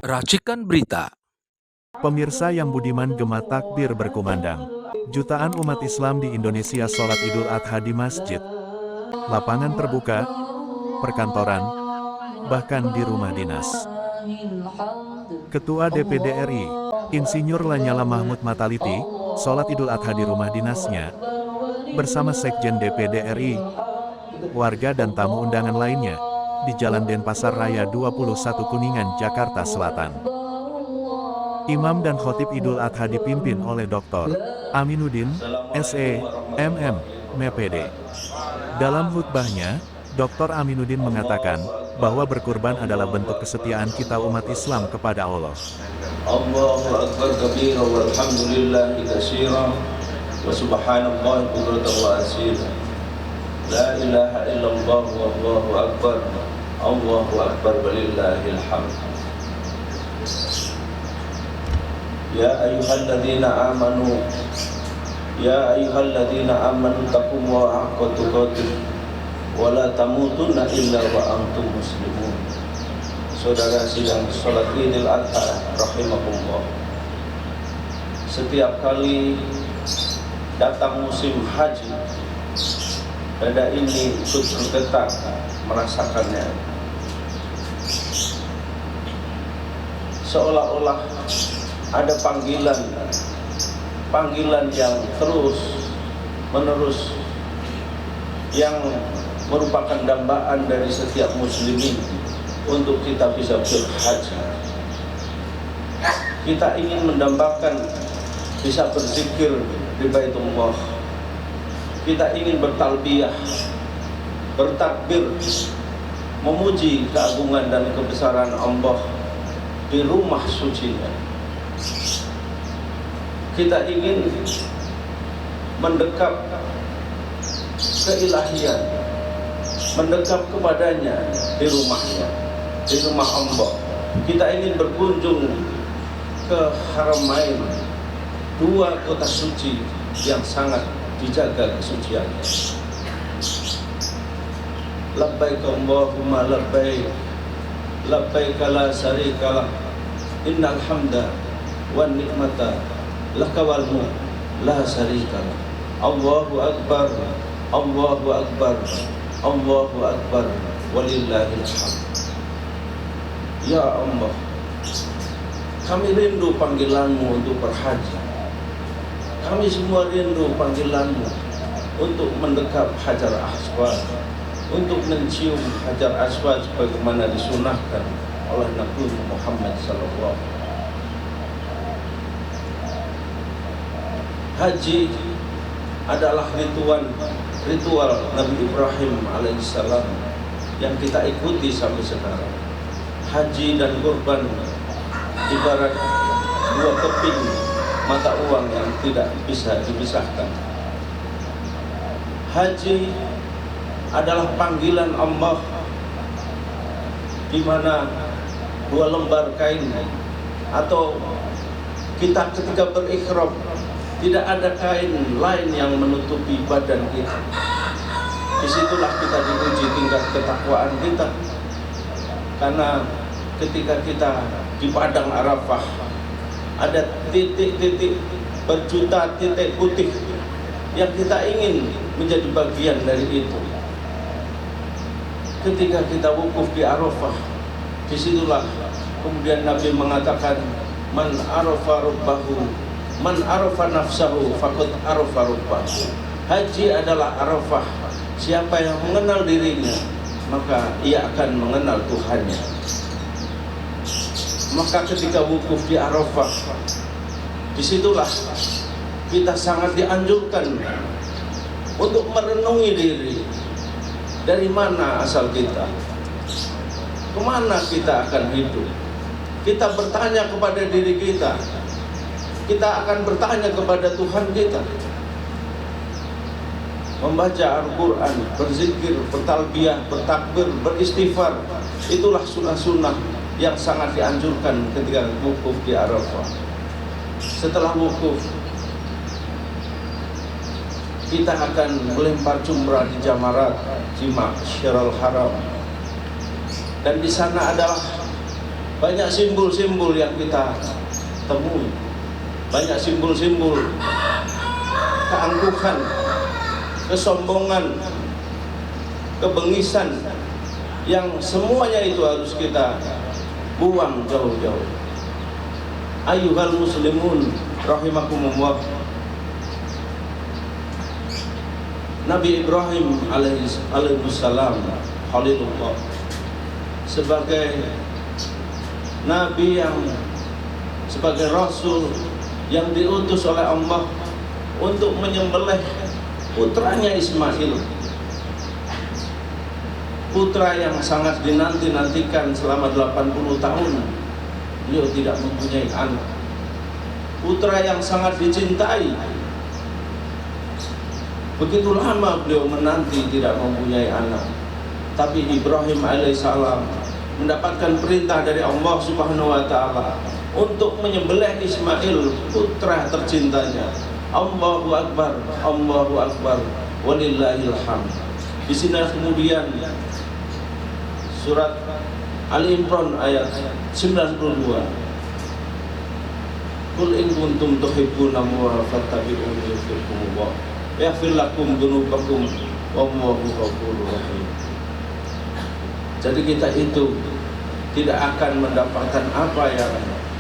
Racikan berita. Pemirsa yang budiman, gema takbir berkumandang. Jutaan umat Islam di Indonesia sholat Idul Adha di masjid, lapangan terbuka, perkantoran, bahkan di rumah dinas. Ketua DPD RI, Insinyur Lanyala Mahmud Mataliti, sholat Idul Adha di rumah dinasnya, bersama Sekjen DPD RI, warga dan tamu undangan lainnya, di Jalan Denpasar Raya 21 Kuningan, Jakarta Selatan. Imam dan khotib Idul Adha dipimpin oleh Dr. Aminuddin, SE, MM, MPD. Dalam khutbahnya, Dr. Aminuddin mengatakan bahwa berkurban adalah bentuk kesetiaan kita umat Islam kepada Allah. Allahu Akbar kabira walhamdulillahi katsira wa subhanallahi bukratan wa asila. La ilaha illallah wallahu akbar. Allahu akbar walillahil hamd. Ya ayyuhalladzina amanu taqullaha haqqa tuqatih wa la tamutunna illa wa antum muslimun. Saudara sidang sholat Idul Adha rahimakumullah. Setiap kali datang musim haji, dada ini ikut bergetar merasakannya. Seolah-olah ada panggilan yang terus menerus, yang merupakan dambaan dari setiap muslimin untuk kita bisa berhaji. Kita ingin mendambakan bisa berzikir di Baitullah. Kita ingin bertalbiyah, bertakbir, memuji keagungan dan kebesaran Allah di rumah sucinya. Kita ingin mendekap keilahian, mendekap kepadanya di rumahnya, di rumah Allah. Kita ingin berkunjung ke Haramain, dua kota suci yang sangat dijaga kesuciannya. Labbaik Allahumma labbaik, labbaik la syarika lak, innal hamda wan nikmata laka wal mulk la syarika lak. Allahu akbar, Allahu akbar, Allahu akbar, walillahil hamd. Ya Allah, kami rindu panggilanmu untuk berhaji. Kami semua rindu panggilanmu untuk mendekap Hajar Aswad, untuk mencium Hajar Aswad sebagaimana disunahkan oleh Nabi Muhammad sallallahu. Haji adalah ritual Nabi Ibrahim alaihissalam yang kita ikuti sampai sekarang. Haji dan kurban ibarat dua keping mata uang yang tidak bisa dipisahkan. Haji adalah panggilan Allah, di mana dua lembar kain atau kita ketika berihram tidak ada kain lain yang menutupi badan kita. Disitulah kita diuji tingkat ketakwaan kita, karena ketika kita di padang Arafah ada titik-titik berjuta titik putih yang kita ingin menjadi bagian dari itu. Ketika kita wukuf di Arafah, disitulah kemudian Nabi mengatakan, man arafa rabbahu, man arafa nafsahu faqad arafa rabbahu. Haji adalah Arafah. Siapa yang mengenal dirinya, maka ia akan mengenal Tuhannya. Maka ketika wukuf di Arafah, disitulah kita sangat dianjurkan untuk merenungi diri. Dari mana asal kita? Kemana kita akan hidup? Kita bertanya kepada diri kita. Kita akan bertanya kepada Tuhan kita. Membaca Al-Quran, berzikir, bertalbiyah, bertakbir, beristighfar, itulah sunnah-sunnah yang sangat dianjurkan ketika wukuf di Arafah. Setelah wukuf, kita akan melempar jumrah di Jamarat, di Masjidil Haram. Dan di sana adalah banyak simbol-simbol yang kita temui, banyak simbol-simbol keangkuhan, kesombongan, kebengisan, yang semuanya itu harus kita buang jauh-jauh. Ayyuhal muslimun rahimakumullah. Nabi Ibrahim alaihissalam Khalilullah, sebagai nabi yang sebagai rasul yang diutus oleh Allah untuk menyembelih putranya Ismail, putra yang sangat dinanti-nantikan selama 80 tahun. Beliau tidak mempunyai anak, putra yang sangat dicintai. Begitu lama beliau menanti tidak mempunyai anak, tapi Ibrahim alaihissalam mendapatkan perintah dari Allah Subhanahu wa taala untuk menyembelih Ismail, putra tercintanya. Allahu akbar, Allahu akbar, walillahil hamd. Di sini kemudian surat Ali Imran ayat 92. Qul in kuntum tuhibbunallaha fattabi'uni yuhibbukumullah yaghfir lakum dzunubakum wallahu ghafurur rahim. Jadi kita itu tidak akan mendapatkan apa yang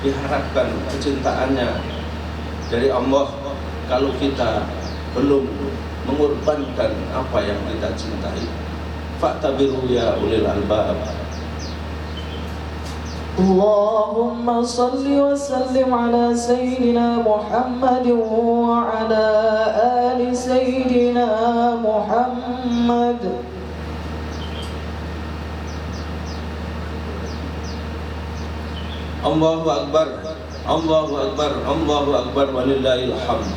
diharapkan kecintaannya dari Allah kalau kita belum mengorbankan apa yang kita cintai. Fa'tabiru ya ulil albab. Allahumma salli wa sallim ala Sayyidina Muhammad wa ala ali Sayyidina Muhammad. Allahu akbar, Allahu akbar, Allahu akbar, walillahil hamd.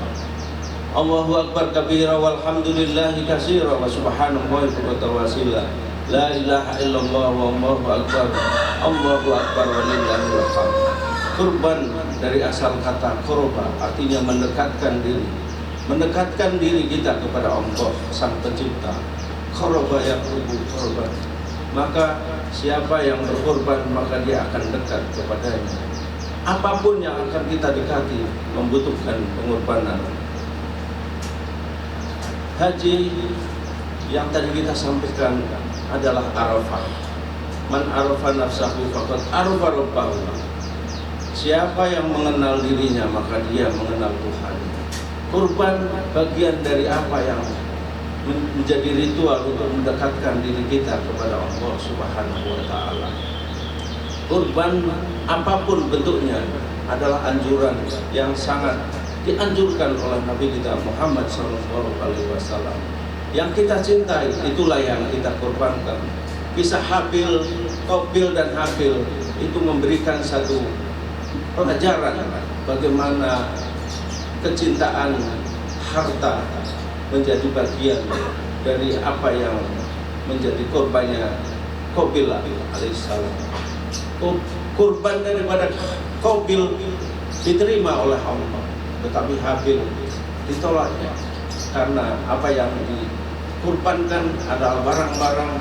Allahu akbar kabira walhamdulillahi katsira wa subhanallahi bukratan wa asila. La ilaha illallah wallahu akbar, Allahu akbar, walillahil hamd. Kurban dari asal kata qurba, artinya mendekatkan diri kita kepada Allah Sang Pencipta. Qurba yaqrubu qurban. Maka siapa yang berkorban maka dia akan dekat kepadanya. Apapun yang akan kita dekati membutuhkan pengorbanan. Haji yang tadi kita sampaikan adalah Arafah. Man arafa nafsahu faqad arafa rabbahu. Siapa yang mengenal dirinya maka dia mengenal Tuhan. Kurban bagian dari apa yang menjadi ritual untuk mendekatkan diri kita kepada Allah Subhanahu wa taala. Kurban apapun bentuknya adalah anjuran yang sangat dianjurkan oleh Nabi kita Muhammad SAW. Yang kita cintai itulah yang kita korbankan. Kisah Qabil dan Habil itu memberikan satu pelajaran bagaimana kecintaan harta menjadi bagian dari apa yang menjadi korbannya Qabil alaihissalam. Kurban daripada Qabil diterima oleh Allah, tetapi Habil ditolaknya karena apa yang dikurbankan adalah barang-barang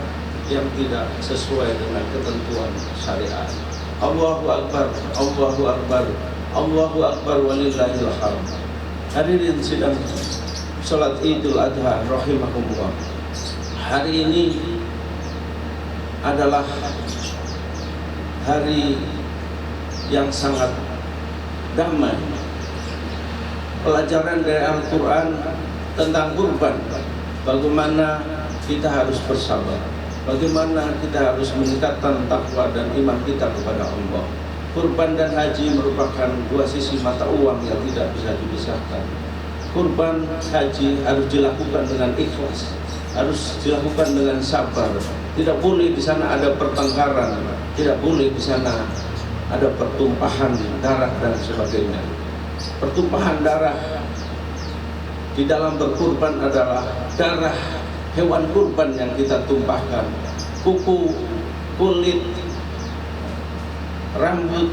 yang tidak sesuai dengan ketentuan syariat. Allahu akbar, Allahu akbar, Allahu akbar, walillahil hamd. Hadirin sidang salat Idul Adha rahimakumullah. Hari ini adalah hari yang sangat damai. Pelajaran dari Al-Quran tentang kurban, bagaimana kita harus bersabar, bagaimana kita harus meningkatkan takwa dan iman kita kepada Allah. Kurban dan haji merupakan dua sisi mata uang yang tidak bisa dipisahkan. Kurban haji harus dilakukan dengan ikhlas, harus dilakukan dengan sabar. Tidak boleh di sana ada pertengkaran, tidak boleh di sana ada pertumpahan darah dan sebagainya. Pertumpahan darah di dalam berkurban adalah darah hewan kurban yang kita tumpahkan, kuku, kulit, rambut,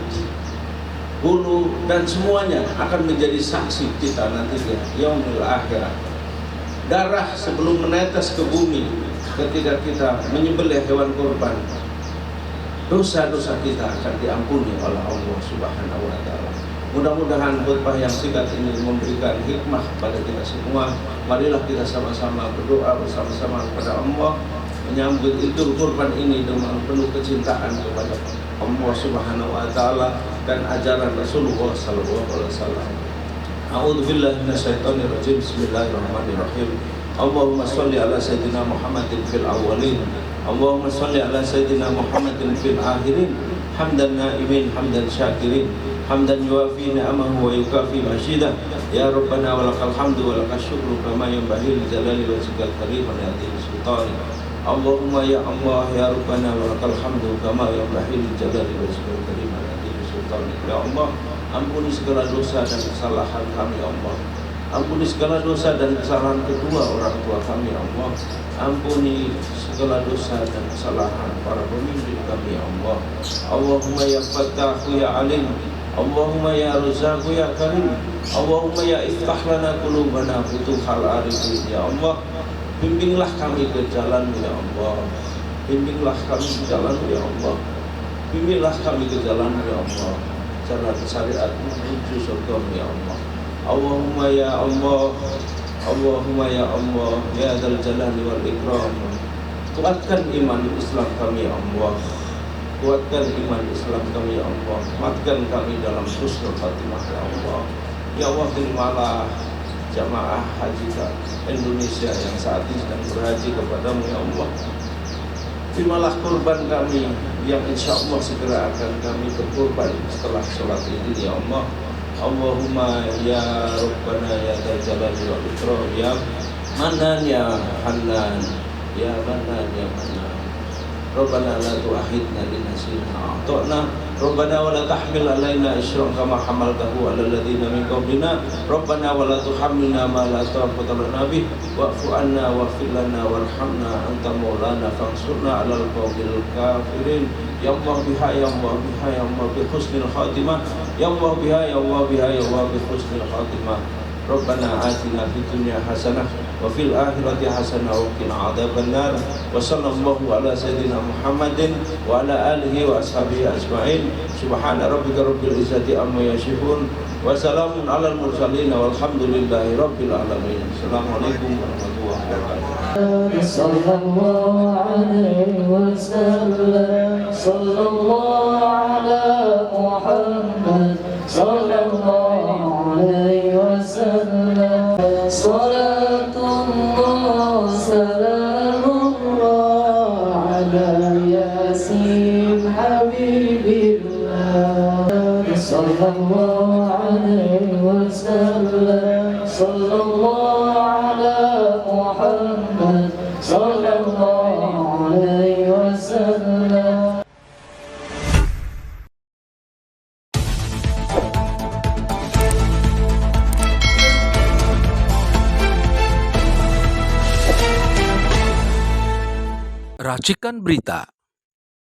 bulu, dan semuanya akan menjadi saksi kita nanti di yaumil akhirah. Darah sebelum menetes ke bumi ketika kita menyembelih hewan kurban, dosa-dosa kita akan diampuni oleh Allah Subhanahu wa Ta'ala. Mudah-mudahan khutbah yang singkat ini memberikan hikmah kepada kita semua. Marilah kita sama-sama berdoa bersama-sama kepada Allah, menyambut Idul Kurban ini dengan penuh kecintaan kepada Allah Subhanahu wa Ta'ala dan ajaran Rasulullah sallallahu alaihi wasallam. A'udzubillahi minasyaitonirrajim. Bismillahirrahmanirrahim. Allahumma shalli ala sayyidina Muhammadin fil awwalin. Allahumma shalli ala sayyidina Muhammadin fil akhirin. Hamdan na'imin, hamdan syakirin, hamdan yuafi ni'amahu wa yukafi masyidah. Ya Rabbana walakal hamdu walakal syukru kama yanbaghi li jalali wajhikal karim wa li azimi sultanik. Allahumma ya Allah ya Rabbana walakal hamdu kama yanbaghi li jalali wajhikal karim wa li azimi sultanik. Ya Allah, ampuni segala dosa dan kesalahan kami ya Allah. Ampuni segala dosa dan kesalahan kedua orang tua kami ya Allah. Ampuni segala dosa dan kesalahan para pemimpin kami ya Allah. Allahumma ya Fattahu ya Alim, Allahumma ya Razzaqu ya Karim, Allahumma ya iftah lana qulubana futuhal arifin ya Allah. Bimbinglah kami ke jalan-Mu ya Allah. Bimbinglah kami ke jalan-Mu ya Allah. Bimbinglah kami ke jalan-Mu ya Allah. Jalan syariat menuju surga-Mu ya Allah. Allahumma ya Allah, Allahumma ya Allah, ya Dzal Jalali wal Ikram. Kuatkan iman Islam kami ya Allah. Kuatkan iman Islam kami ya Allah. Kuatkan kami dalam husnul khatimah ya Allah. Ya Allah, terimalah jamaah haji Indonesia yang saat ini sedang berhaji kepadamu ya Allah. Terimalah kurban kami yang insya Allah segera akan kami berkurban setelah sholat ini ya Allah. Allahumma ya Rabbana ya Dzal Jalali wal Ikram, ya Manan ya Hanan, ya Manan ya Manan. Rabbana la tu'akhidna in nasina a'tana, Rabbana wa la tahmil alaina isran kama hamaltahu 'alal ladzina min qablina, Rabbana wa la tuhammilna ma la taqata lana bih, wa'fu 'anna waghfir lana warhamna anta maulana fansurna 'alal qaumil kafirin. Ya Allah biha ya Allah biha ya Allah bi husnil khatimah, ya Allah biha ya Allah biha ya Allah bi husnil khatimah. Rabbana atina fid dunya hasanah wa fil akhirati hasanah wa qina adzabannar. Wa sallallahu ala sayyidina Muhammadin wa ala alihi wa ashabihi ajmain. Subhana rabbika rabbil izzati amma yasifun wa salamun alal mursalin walhamdulillahi rabbil alamin. Assalamualaikum warahmatullahi wabarakatuh. Sallallahu alaihi wasallam, sallallahu ala Muhammad, sallallahu alaihi wasallam. Salatullah salamullah ala yasin habibillah. Sallallahu alaihi wasallam, sallallahu ala Muhammad, sallallahu alaihi wasallam. Racikan Berita